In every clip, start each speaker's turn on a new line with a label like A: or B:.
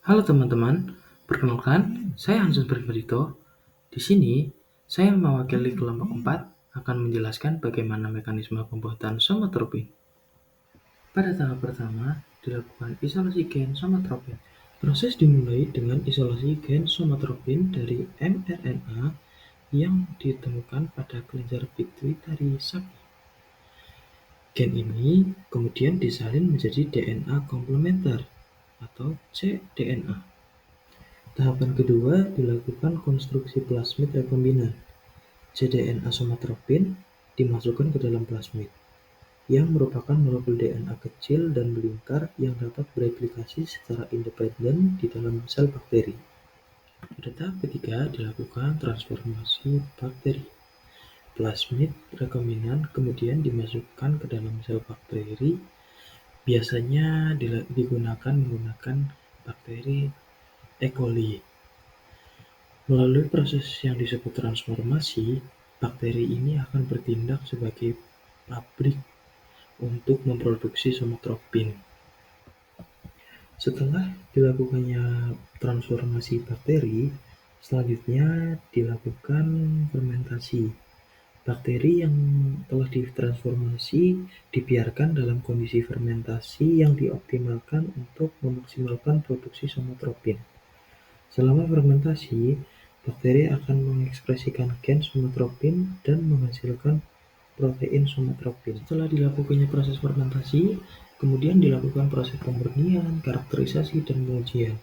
A: Halo teman-teman, perkenalkan, saya Hansun Pribadito. Di sini, saya mewakili kelompok 4 akan menjelaskan bagaimana mekanisme pembuatan somatropin. Pada tahap pertama, dilakukan isolasi gen somatropin. Proses dimulai dengan isolasi gen somatropin dari mRNA yang ditemukan pada kelenjar pituitari sapi. Gen ini kemudian disalin menjadi DNA komplementer atau cDNA. Tahapan kedua dilakukan konstruksi plasmid rekombinan. cDNA somatropin dimasukkan ke dalam plasmid, yang merupakan molekul DNA kecil dan melingkar yang dapat bereplikasi secara independen di dalam sel bakteri. Pada tahap ketiga dilakukan transformasi bakteri. Plasmid rekombinan kemudian dimasukkan ke dalam sel bakteri, biasanya digunakan menggunakan bakteri E. coli. Melalui proses yang disebut transformasi, bakteri ini akan bertindak sebagai pabrik untuk memproduksi somatropin. Setelah dilakukannya transformasi bakteri, selanjutnya dilakukan fermentasi. Bakteri yang telah ditransformasi dibiarkan dalam kondisi fermentasi yang dioptimalkan untuk memaksimalkan produksi somatropin. Selama fermentasi, bakteri akan mengekspresikan gen somatropin dan menghasilkan protein somatropin. Setelah dilakukannya proses fermentasi, kemudian dilakukan proses pemurnian, karakterisasi, dan pengujian.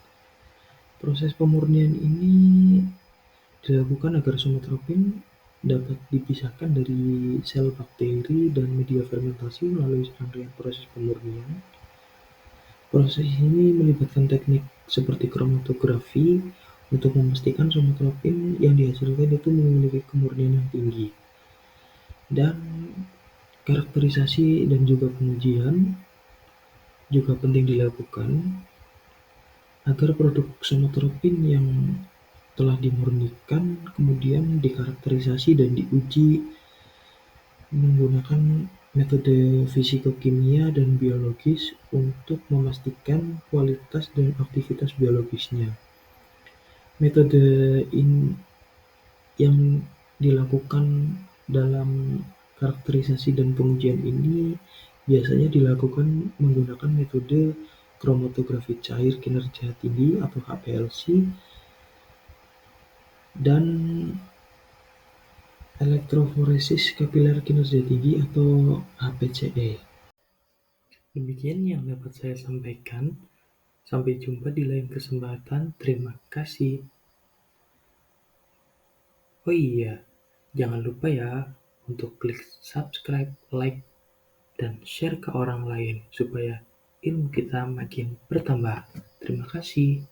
A: Proses pemurnian ini dilakukan agar somatropin dapat dipisahkan dari sel bakteri dan media fermentasi melalui serangkaian proses pemurnian. Proses ini melibatkan teknik seperti kromatografi untuk memastikan somatropin yang dihasilkan itu memiliki kemurnian yang tinggi. Dan karakterisasi dan juga pengujian juga penting dilakukan agar produk somatropin yang telah dimurnikan kemudian dikarakterisasi dan diuji menggunakan metode fisikokimia dan biologis untuk memastikan kualitas dan aktivitas biologisnya. Metode yang dilakukan dalam karakterisasi dan pengujian ini biasanya dilakukan menggunakan metode kromatografi cair kinerja tinggi atau HPLC dan elektroforesis kapiler kinerja tinggi atau HPCE. Demikian yang dapat saya sampaikan. Sampai jumpa di lain kesempatan. Terima kasih. Oh iya, jangan lupa ya untuk klik subscribe, like, dan share ke orang lain supaya ilmu kita makin bertambah. Terima kasih.